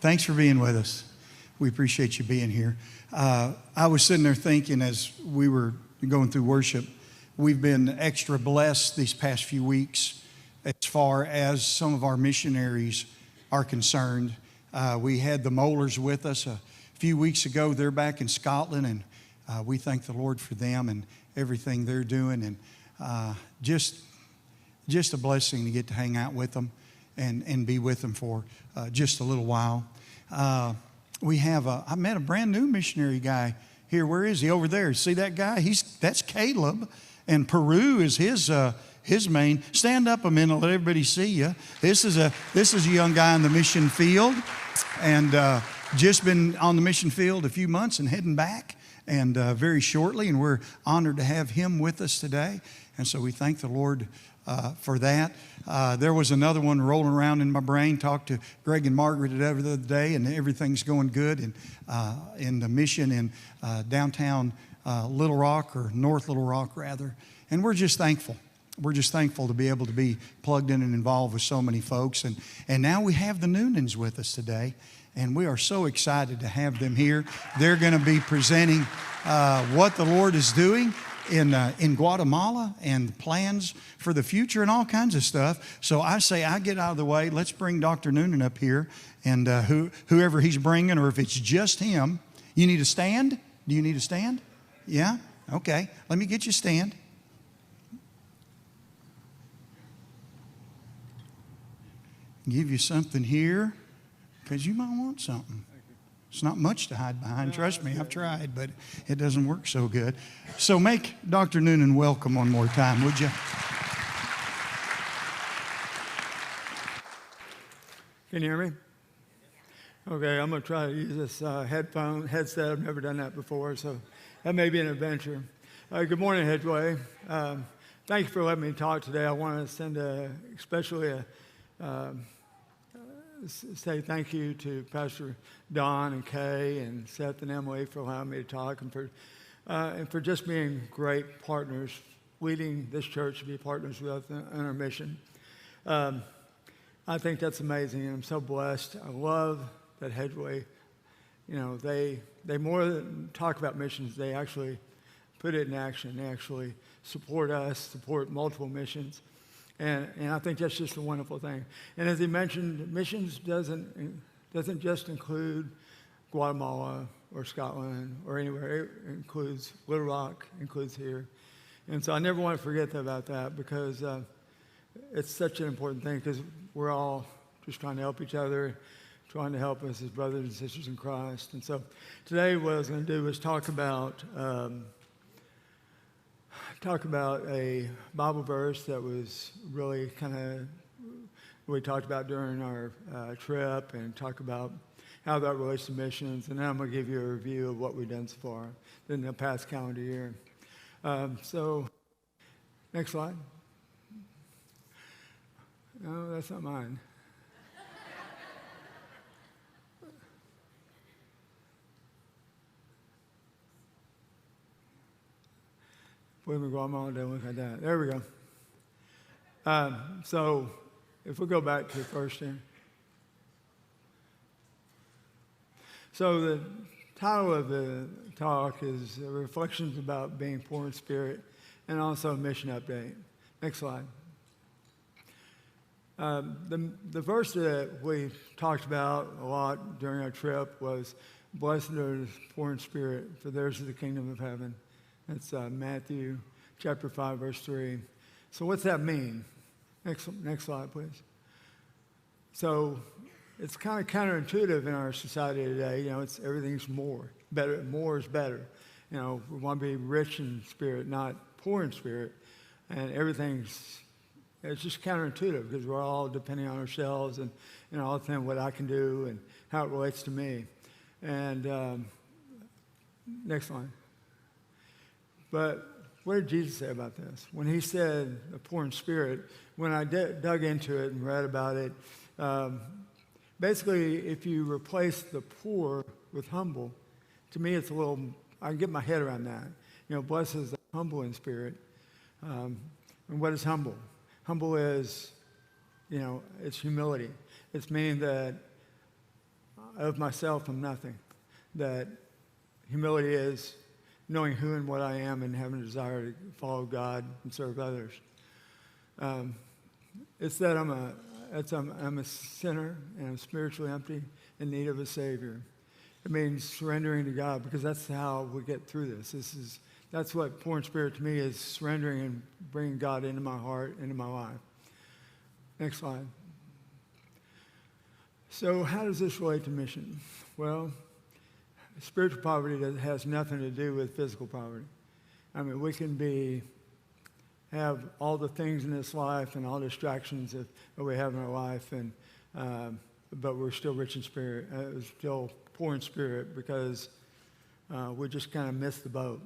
Thanks for being with us. We appreciate you being here. I was sitting there thinking as we were going through worship, we've been extra blessed these past few weeks as far as some of our missionaries are concerned. We had the Mollers with us a few weeks ago. They're back in Scotland, and we thank the Lord for them and everything they're doing. And just a blessing to get to hang out with them and be with them for just a little while. I met a brand new missionary guy here. Where is he? Over there. See that guy? That's Caleb, and Peru is his main. Stand up a minute, let everybody see you. This is a young guy in the mission field, and just been on the mission field a few months and heading back, and very shortly. And we're honored to have him with us today, and so we thank the Lord for that. There was another one rolling around in my brain. Talked to Greg and Margaret the other day, and everything's going good in the mission in downtown Little Rock, or North Little Rock rather. And we're just thankful. We're just thankful to be able to be plugged in and involved with so many folks. And now we have the Noonans with us today, and we are so excited to have them here. They're going to be presenting what the Lord is doing in Guatemala and plans for the future and all kinds of stuff. So I say I get out of the way. Let's bring Dr. Noonan up here, and whoever he's bringing, or if it's just him. You need a stand? Do you need a stand? Yeah? Okay. Let me get you a stand. Give you something here, because you might want something. It's not much to hide behind. Trust me, I've tried, but it doesn't work so good. So make Dr. Noonan welcome one more time, would you? Can you hear me? Okay, I'm going to try to use this headset. I've never done that before, so that may be an adventure. Good morning, Hedgeway. Thank you for letting me talk today. I want to send say thank you to Pastor Don and Kay and Seth and Emily for allowing me to talk, and for just being great partners, leading this church to be partners with us in our mission. I think that's amazing, and I'm so blessed. I love that Hedgeway, they more than talk about missions, they actually put it in action. They actually support us, support multiple missions. And I think that's just a wonderful thing. And as he mentioned, missions doesn't just include Guatemala or Scotland or anywhere. It includes Little Rock, includes here. And so I never want to forget about that, because it's such an important thing, because we're all just trying to help each other, trying to help us as brothers and sisters in Christ. And so today what I was going to do was talk about a Bible verse that was really kind of we talked about during our trip, and talk about how that relates to missions. And then I'm going to give you a review of what we've done so far in the past calendar year. So next slide. No, that's not mine. Guatemala, don't look like that. There we go. So if we go back to the first here. So the title of the talk is Reflections about Being Poor in Spirit, and also a mission update. Next slide. The verse that we talked about a lot during our trip was, "Blessed are the poor in spirit, for theirs is the kingdom of heaven." That's Matthew chapter 5, verse 3. So what's that mean? Next slide, please. So it's kind of counterintuitive in our society today. Everything's more. Better. More is better. We want to be rich in spirit, not poor in spirit. And it's just counterintuitive, because we're all depending on ourselves and all the time what I can do and how it relates to me. And next line. But what did Jesus say about this? When he said the poor in spirit, when I dug into it and read about it, basically if you replace the poor with humble, to me it's I can get my head around that. Blessed is the humble in spirit. And what is humble? Humble is, it's humility. It's meaning that of myself I'm nothing, that humility is knowing who and what I am and having a desire to follow God and serve others. It's that I'm a sinner and I'm spiritually empty in need of a Savior. It means surrendering to God, because that's how we get through this. That's what poor in spirit to me is, surrendering and bringing God into my heart, into my life. Next slide. So how does this relate to mission? Well, spiritual poverty has nothing to do with physical poverty. I mean, we can have all the things in this life and all the distractions that we have in our life, but we're still rich in spirit. Still poor in spirit because we just kind of missed the boat.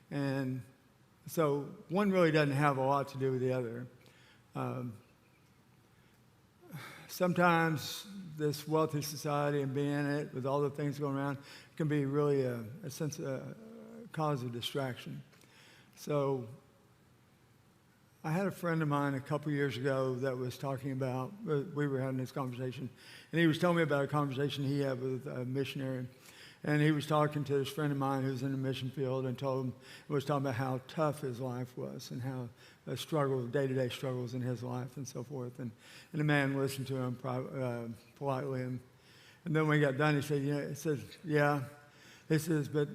And so one really doesn't have a lot to do with the other. Sometimes this wealthy society and being in it with all the things going around can be really a cause of distraction. So I had a friend of mine a couple years ago that was talking about, we were having this conversation, and he was telling me about a conversation he had with a missionary. And he was talking to this friend of mine who's in the mission field and was talking about how tough his life was and how day-to-day struggles in his life and so forth. And the man listened to him politely. And then when he got done, he said, yeah. He says, but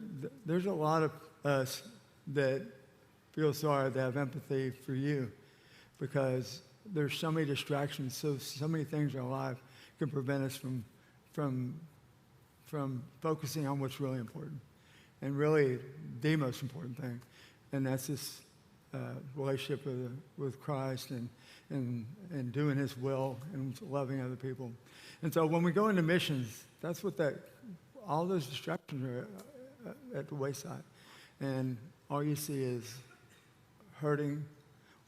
there's a lot of us that feel sorry, that have empathy for you, because there's so many distractions, so many things in our life can prevent us from focusing on what's really important, and really the most important thing, and that's this relationship with Christ and doing His will and loving other people. And so when we go into missions, that's what all those distractions are at the wayside, and all you see is hurting,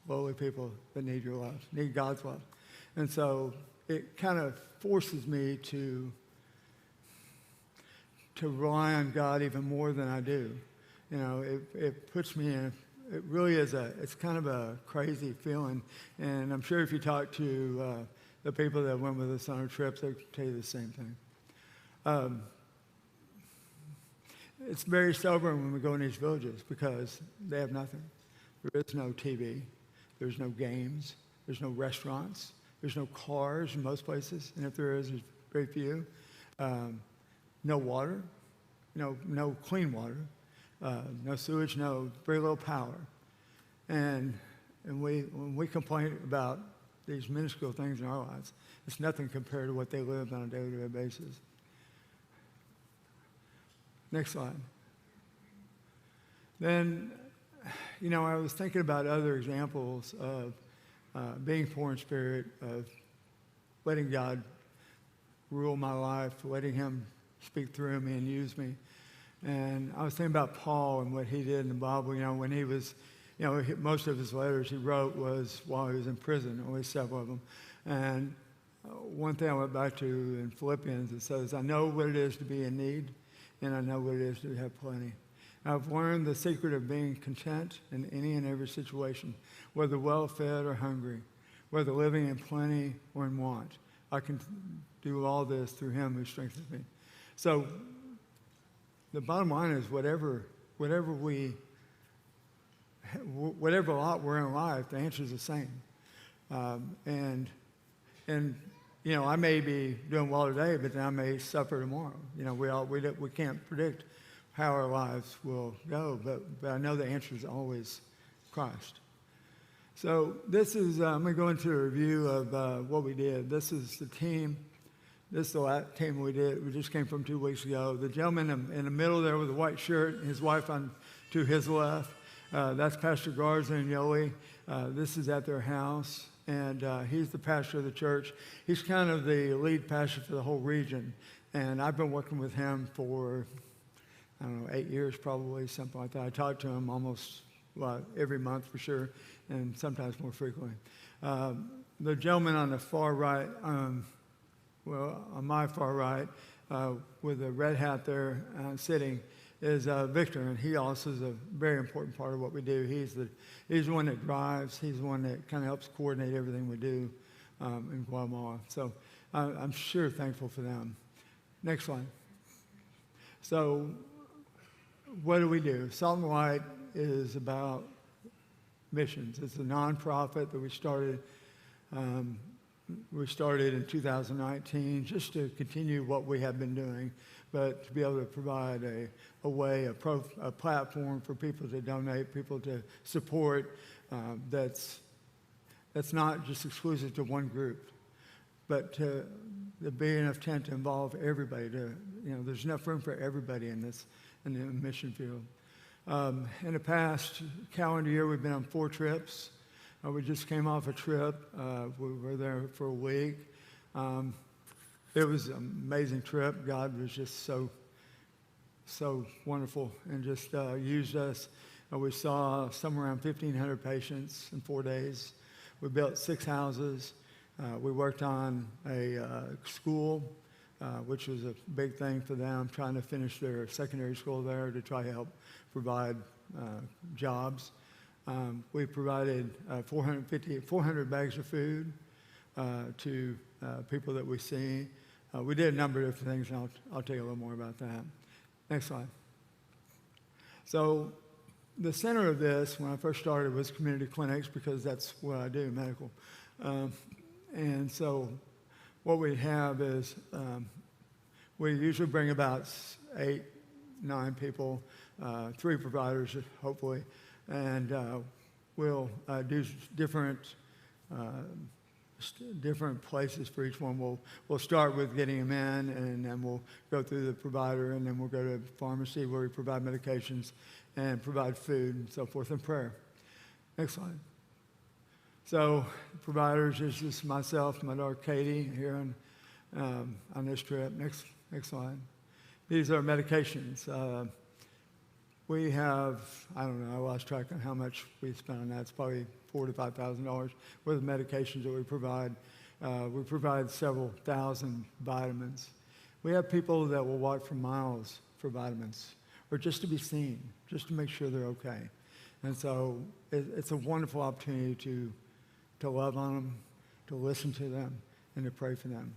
lowly people that need your love, need God's love. And so it kind of forces me to rely on God even more than I do. You know, it puts me in, it really is it's kind of a crazy feeling. And I'm sure if you talk to the people that went with us on our trips, they'll tell you the same thing. It's very sobering when we go in these villages because they have nothing. There is no TV. There's no games. There's no restaurants. There's no cars in most places. And if there is, there's very few. No water, no clean water, no sewage, very little power. And when we complain about these minuscule things in our lives, it's nothing compared to what they live on a day-to-day basis. Next slide. Then, I was thinking about other examples of being poor in spirit, of letting God rule my life, letting Him speak through me and use me. And I was thinking about Paul and what he did in the Bible. When he was, most of his letters he wrote was while he was in prison, only several of them. And one thing I went back to in Philippians, it says, I know what it is to be in need, and I know what it is to have plenty. I've learned the secret of being content in any and every situation, whether well-fed or hungry, whether living in plenty or in want. I can do all this through Him who strengthens me. So the bottom line is whatever lot we're in life, the answer is the same. And I may be doing well today, but then I may suffer tomorrow. We can't predict how our lives will go, but I know the answer is always Christ. So this is, I'm going to go into a review of what we did. This is the team. This is the last team we did. We just came from 2 weeks ago. The gentleman in the middle there with the white shirt, his wife to his left, that's Pastor Garza and Yoli. This is at their house, and he's the pastor of the church. He's kind of the lead pastor for the whole region, and I've been working with him for, 8 years probably, something like that. I talk to him almost every month for sure, and sometimes more frequently. The gentleman on the far right, on my far right, with the red hat there sitting, is Victor, and he also is a very important part of what we do. He's the one that drives. He's the one that kind of helps coordinate everything we do in Guatemala. So I'm sure thankful for them. Next one. So what do? Salt and Light is about missions. It's a nonprofit that we started in 2019 just to continue what we have been doing, but to be able to provide a platform for people to donate, people to support that's not just exclusive to one group, but to be enough tent to involve everybody. There's enough room for everybody in the mission field. In the past calendar year, we've been on 4 trips. We just came off a trip. We were there for a week. It was an amazing trip. God was just so wonderful and just used us. We saw somewhere around 1,500 patients in 4 days. We built 6 houses. We worked on a school, which was a big thing for them, trying to finish their secondary school there to try to help provide jobs. We provided 400 bags of food to people that we see. We did a number of different things, and I'll tell you a little more about that. Next slide. So the center of this, when I first started, was community clinics because that's what I do, medical. And so what we have is we usually bring about 8, 9 people, 3 providers, hopefully, and we'll do different places for each one. We'll start with getting them in, and then we'll go through the provider, and then we'll go to the pharmacy where we provide medications and provide food and so forth, and prayer. Next slide. So providers is just myself, my daughter Katie here on this trip. Next slide. These are medications. We have, I don't know, I lost track on how much we spent on that. It's probably $4,000 to $5,000 worth of medications that we provide. We provide several thousand vitamins. We have people that will walk for miles for vitamins, or just to be seen, just to make sure they're okay. And so it's a wonderful opportunity to love on them, to listen to them, and to pray for them.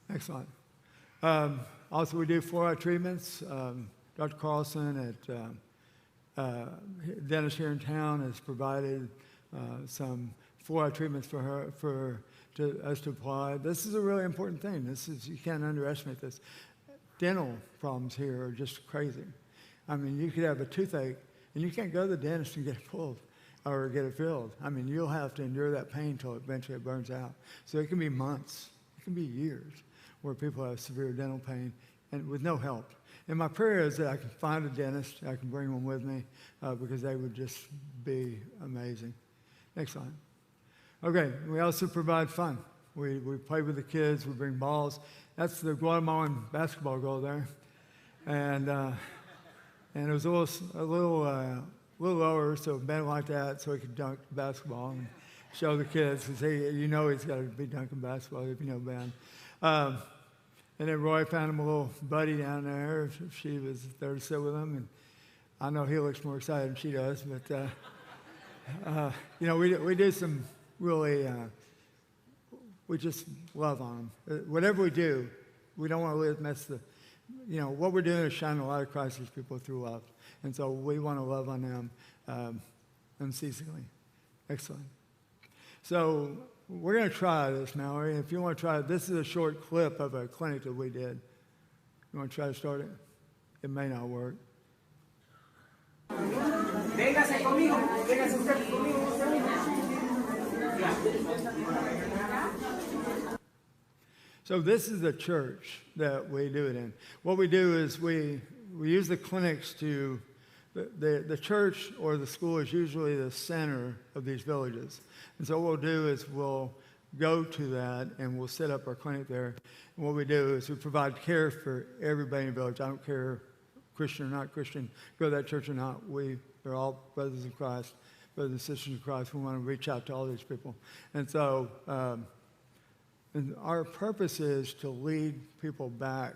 Next slide. Also, we do fluoride treatments. Dr. Carlson at dentist here in town has provided some fluoride treatments for us to apply. This is a really important thing. You can't underestimate this. Dental problems here are just crazy. I mean, you could have a toothache and you can't go to the dentist and get it pulled or get it filled. I mean, you'll have to endure that pain until eventually it burns out. So it can be months, it can be years where people have severe dental pain and with no help. And my prayer is that I can find a dentist, I can bring one with me because they would just be amazing. Next slide. Okay, we also provide fun. We play with the kids, we bring balls. That's the Guatemalan basketball goal there. And it was a little lower, so bent like that so he could dunk the basketball and show the kids. Because he's got to be dunking basketball if you know Ben. And then Roy found him a little buddy down there. She was there to sit with him, and I know he looks more excited than she does. But we do some really. We just love on them. Whatever we do, we don't want to mess the. What we're doing is shining a light of Christ to people through love, and so we want to love on them unceasingly. Excellent. So we're going to try this, Mallory. If you want to try it, this is a short clip of a clinic that we did. You want to try to start it? It may not work. Véngase conmigo, véngase usted conmigo. So this is the church that we do it in. What we do is we use the clinics to, the church or the school is usually the center of these villages. And so what we'll do is we'll go to that and we'll set up our clinic there. And what we do is we provide care for everybody in the village. I don't care Christian or not Christian, go to that church or not. They're all brothers in Christ, brothers and sisters in Christ. We want to reach out to all these people. And so and our purpose is to lead people back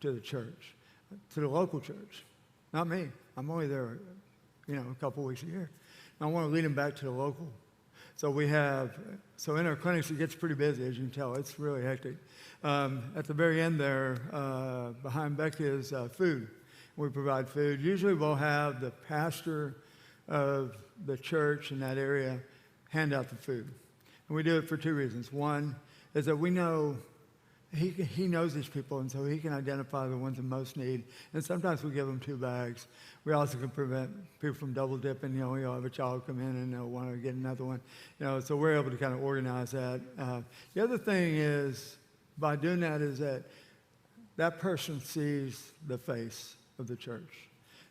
to the church, to the local church. Not me. I'm only there, a couple weeks a year. I want to lead them back to the local So in our clinics, it gets pretty busy, as you can tell. It's really hectic. At the very end there, behind Becky is food. We provide food. Usually we'll have the pastor of the church in that area hand out the food. And we do it for two reasons. One is that we know he knows these people, and so he can identify the ones in most need. And sometimes we give them 2 bags. We also can prevent people from double dipping. You'll have a child come in and they'll want to get another one. So we're able to kind of organize that. The other thing is, by doing that, is that person sees the face of the church.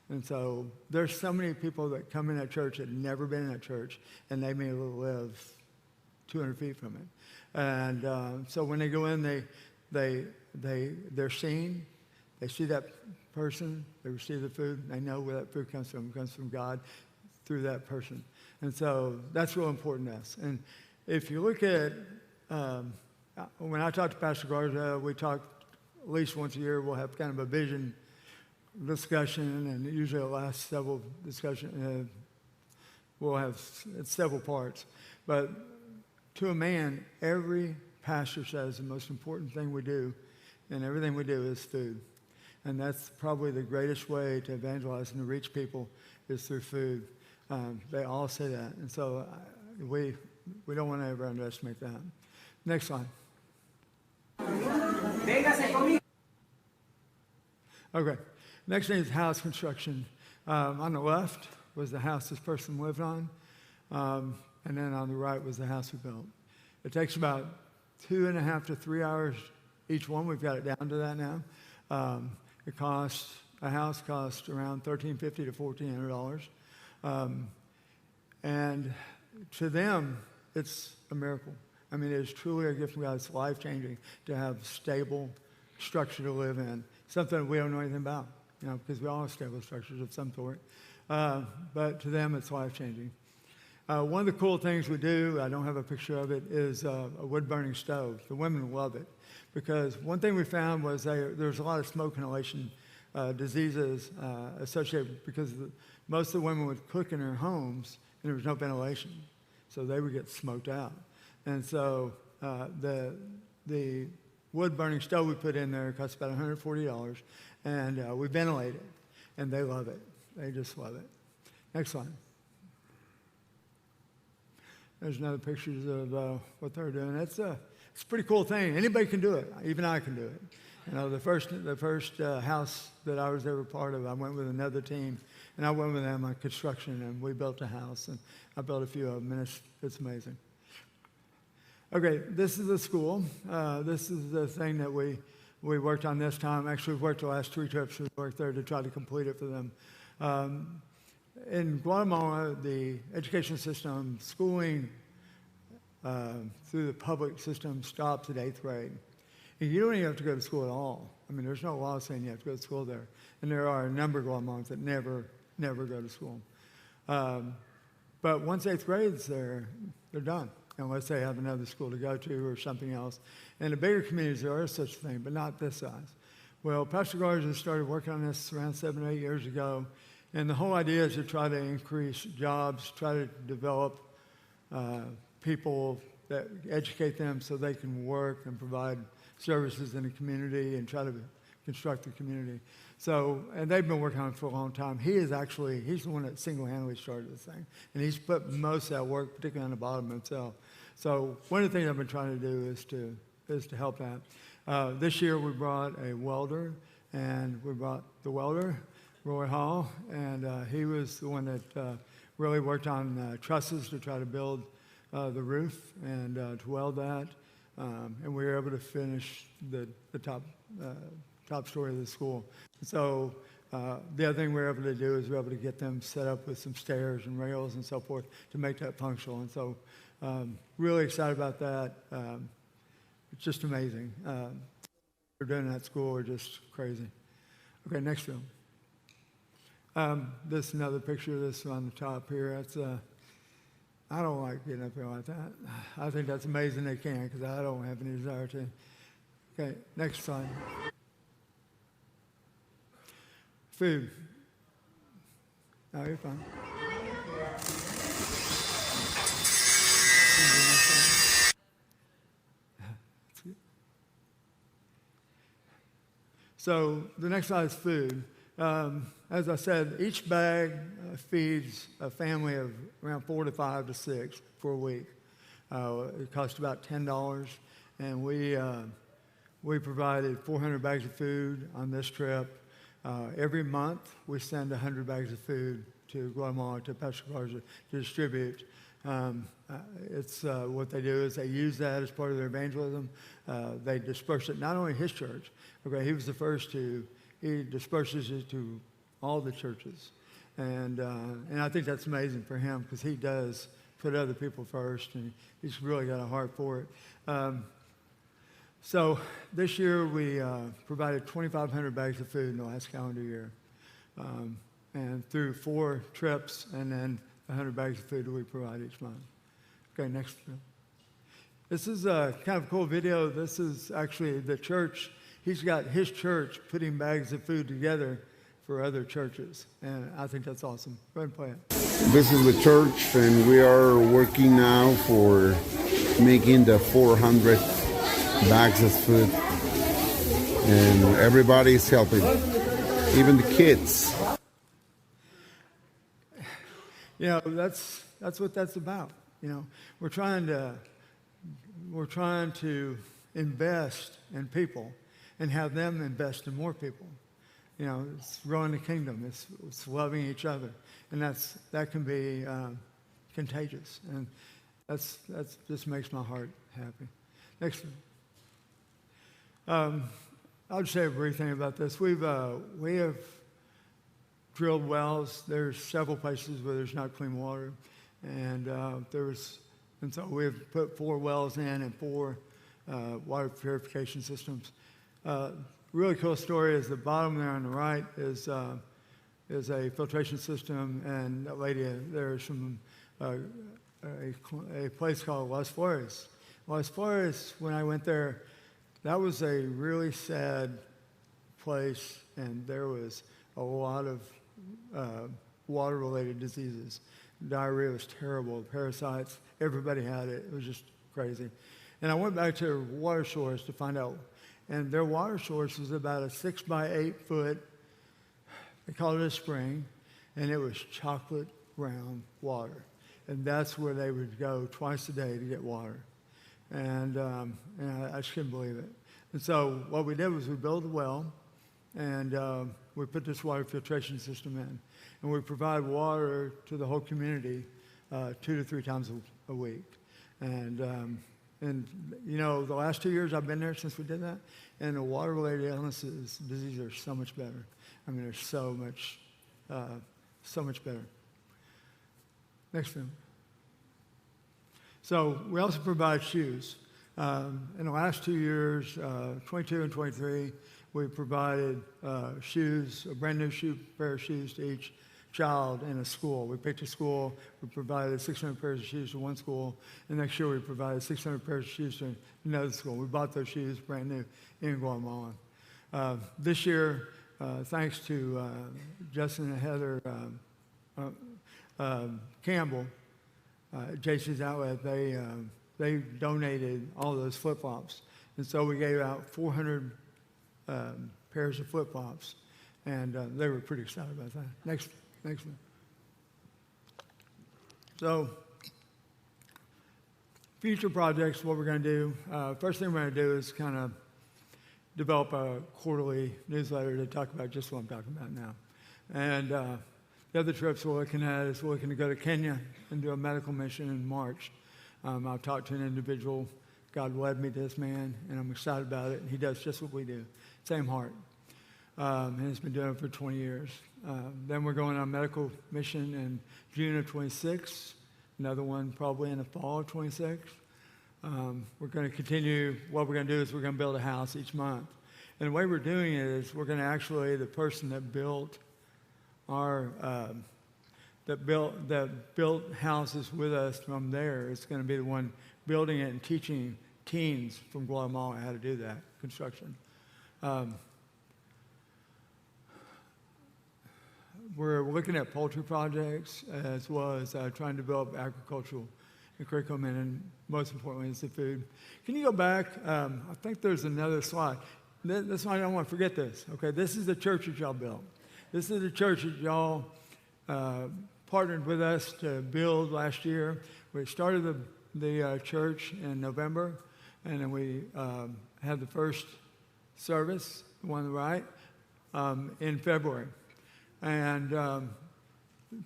And so there's so many people that come in that church that have never been in that church, and they may live 200 feet from it. And so when they go in, they're seen. They see that person. They receive the food. They know where that food comes from. It comes from God through that person. And so that's real important to us. And if you look at, when I talk to Pastor Garza, we talk at least once a year. We'll have kind of a vision discussion, and usually it lasts several discussions. We'll have several parts. But to a man, every pastor says the most important thing we do, and everything we do, is food. And that's probably the greatest way to evangelize and to reach people is through food. They all say that. And so we don't want to ever underestimate that. Next slide. Véngase conmigo. Okay. Next thing is house construction. On the left was the house this person lived on. And then on the right was the house we built. It takes about 2.5 to 3 hours each one. We've got it down to that now. A house costs around $1,350 to $1,400. And to them, it's a miracle. I mean, it is truly a gift from God. It's life-changing to have stable structure to live in. Something we don't know anything about, because we all have stable structures of some sort. But to them, it's life-changing. One of the cool things we do, I don't have a picture of it, is a wood-burning stove. The women love it because one thing we found was there's a lot of smoke inhalation diseases associated because most of the women would cook in their homes and there was no ventilation, so they would get smoked out. And so the wood-burning stove we put in there costs about $140, and we ventilate it, and they love it. They just love it. Next slide. There's another pictures of what they're doing. It's a pretty cool thing. Anybody can do it. Even I can do it. The first house that I was ever part of, I went with another team, and I went with them on construction, and we built a house, and I built a few of them, and it's amazing. Okay, this is the school. This is the thing that we worked on this time. Actually, we've worked the last 3 trips we worked there to try to complete it for them. In Guatemala, the education system, schooling through the public system stops at 8th grade. And you don't even have to go to school at all. I mean, there's no law saying you have to go to school there. And there are a number of Guatemalans that never go to school. But once 8th grade's there, they're done, unless they have another school to go to or something else. In the bigger communities, there is such a thing, but not this size. Well, Pastor Garza started working on this around 7 or 8 years ago. And the whole idea is to try to increase jobs, try to develop people, that educate them so they can work and provide services in the community and try to construct the community. So, and they've been working on it for a long time. He's the one that single-handedly started this thing. And he's put most of that work, particularly on the bottom himself. So one of the things I've been trying to do is to help that. This year we brought a welder, and we brought the welder, Roy Hall, and he was the one that really worked on trusses to try to build the roof and to weld that. And we were able to finish the top story of the school. So the other thing we were able to do is we were able to get them set up with some stairs and rails and so forth to make that functional. And so really excited about that. It's just amazing. We're doing that school are just crazy. Okay, next film. This is another picture of this on the top here. That's I don't like getting up here like that. I think that's amazing they can, because I don't have any desire to. Okay, next slide. Food. No, you're fine. So the next slide is food. As I said, each bag feeds a family of around 4 to 5 to 6 for a week. It costs about $10, and we provided 400 bags of food on this trip. Every month, we send 100 bags of food to Guatemala, to Pastor Garza, to distribute. It's what they do is they use that as part of their evangelism. They disperse it, not only his church. Okay, he was the first he disperses it to all the churches. And I think that's amazing for him because he does put other people first, and he's really got a heart for it. So this year we provided 2,500 bags of food in the last calendar year. And through 4 trips and then 100 bags of food that we provide each month. Okay, next. This is a kind of cool video. This is actually the church. He's got his church putting bags of food together for other churches. And I think that's awesome. Go ahead and play it. This is the church, and we are working now for making the 400 bags of food. And everybody's helping, even the kids. You know, that's what that's about. You know, we're trying to invest in people and have them invest in more people. You know, it's growing the kingdom. It's loving each other, and that can be contagious, and that's just makes my heart happy. Next one. I'll just say a brief thing about this. We have drilled wells. There's several places where there's not clean water, and so we've put 4 wells in and 4 water purification systems. Really cool story is the bottom there on the right is a filtration system, and that lady there's from a place called Las Flores. Las Flores, when I went there, that was a really sad place, and there was a lot of water-related diseases. Diarrhea was terrible. Parasites, everybody had it. It was just crazy. And I went back to their water source to find out. And their water source was about a 6 by 8 foot, they called it a spring, and it was chocolate brown water. And that's where they would go twice a day to get water. And I just couldn't believe it. And so what we did was we built a well, and we put this water filtration system in. And we provide water to the whole community 2 to 3 times a week. And you know, the last 2 years I've been there since we did that, and the water-related illnesses, diseases are so much better. I mean, they're so much better. Next film. So we also provide shoes. In the last 2 years, 22 and 23, we provided shoes, a brand new pair of shoes to each child in a school. We picked a school, we provided 600 pairs of shoes to one school, and next year we provided 600 pairs of shoes to another school. We bought those shoes brand new in Guatemala. This year, thanks to Justin and Heather Campbell, JC's Outlet, they donated all those flip-flops. And so we gave out 400 pairs of flip-flops, and they were pretty excited about that. Next one. So, future projects, what we're going to do. First thing we're going to do is kind of develop a quarterly newsletter to talk about just what I'm talking about now. And the other trips we're looking at is we're looking to go to Kenya and do a medical mission in March. I've talked to an individual. God led me to this man, and I'm excited about it. And he does just what we do, same heart. And he's been doing it for 20 years. Then we're going on a medical mission in June of 26, another one probably in the fall of 26. We're going to continue. What we're going to do is we're going to build a house each month. And the way we're doing it is we're going to actually, the person that built our, that built houses with us from there is going to be the one building it and teaching teens from Guatemala how to do that construction. We're looking at poultry projects as well as trying to develop agricultural the curriculum and most importantly, it's the food. Can you go back? I think there's another slide. This one, I don't want to forget this. Okay, this is the church that y'all built. This is the church that y'all partnered with us to build last year. We started the church in November, and then we had the first service, the one on the right, in February. And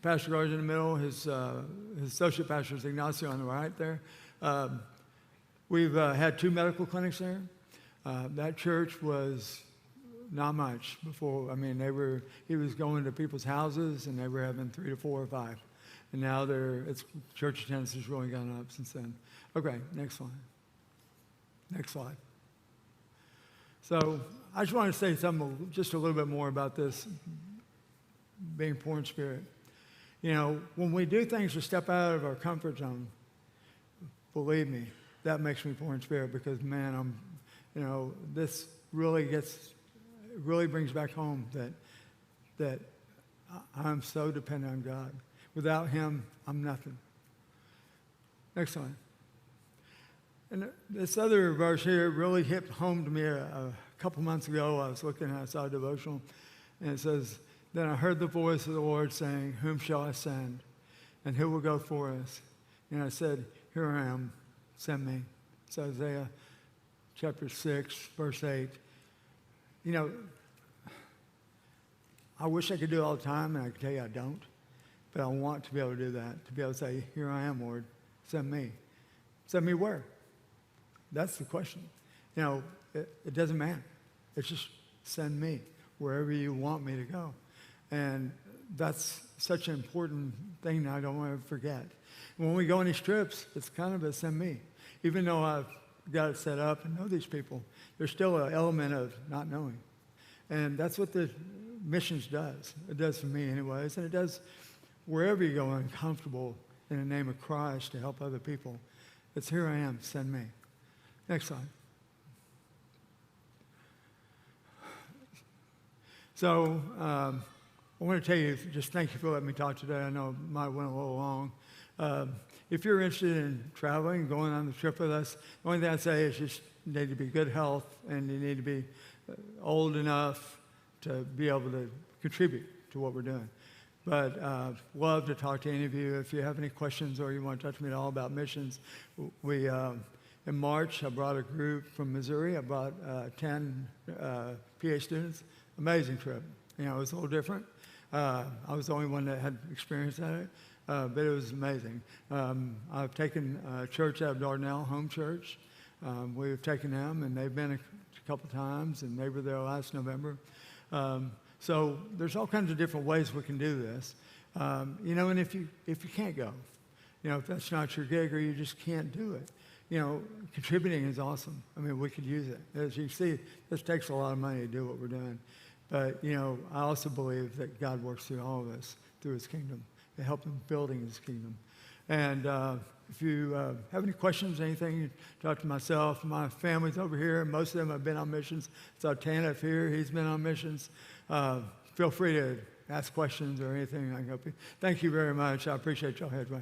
Pastor Gard's in the middle, his associate pastor is Ignacio on the right there. We've had 2 medical clinics there. That church was not much before. I mean, he was going to people's houses, and they were having 3 to 4 or 5. And now church attendance has really gone up since then. Okay, next slide. Next slide. So I just want to say something, just a little bit more about this being poor in spirit. You know, when we do things to step out of our comfort zone, believe me, that makes me poor in spirit because, man, this really brings back home that I'm so dependent on God. Without Him, I'm nothing. Next slide. And this other verse here really hit home to me a couple months ago. I was looking at a devotional, and it says, "Then I heard the voice of the Lord saying, 'Whom shall I send? And who will go for us?' And I said, 'Here I am, send me.'" It's Isaiah chapter 6, verse 8. You know, I wish I could do it all the time, and I can tell you I don't. But I want to be able to do that, to be able to say, "Here I am, Lord, send me." Send me where? That's the question. You know, it doesn't matter. It's just send me wherever you want me to go. And that's such an important thing that I don't want to forget. When we go on these trips, it's kind of a send me. Even though I've got it set up and know these people, there's still an element of not knowing. And that's what the missions does. It does for me anyways. And it does wherever you go uncomfortable in the name of Christ to help other people. It's "Here I am, send me." Next slide. So I want to tell you, just thank you for letting me talk today. I know it might have went a little long. If you're interested in traveling, going on the trip with us, the only thing I'd say is just you need to be good health and you need to be old enough to be able to contribute to what we're doing. But love to talk to any of you. If you have any questions or you want to talk to me at all about missions, in March, I brought a group from Missouri. I brought 10 PA students. Amazing trip. You know, it was a little different. I was the only one that had experience at it, but it was amazing. I've taken a church out of Dardanelle, Home Church. We've taken them, and they've been a couple times, and they were there last November. So there's all kinds of different ways we can do this. You know, and if you can't go, you know, if that's not your gig or you just can't do it, you know, contributing is awesome. I mean, we could use it. As you see, this takes a lot of money to do what we're doing. But, you know, I also believe that God works through all of us, through His kingdom, to help Him building His kingdom. And if you have any questions, anything, talk to myself. My family's over here. Most of them have been on missions. So Tanif here, he's been on missions. Feel free to ask questions or anything I can help you. Thank you very much. I appreciate y'all, Headway.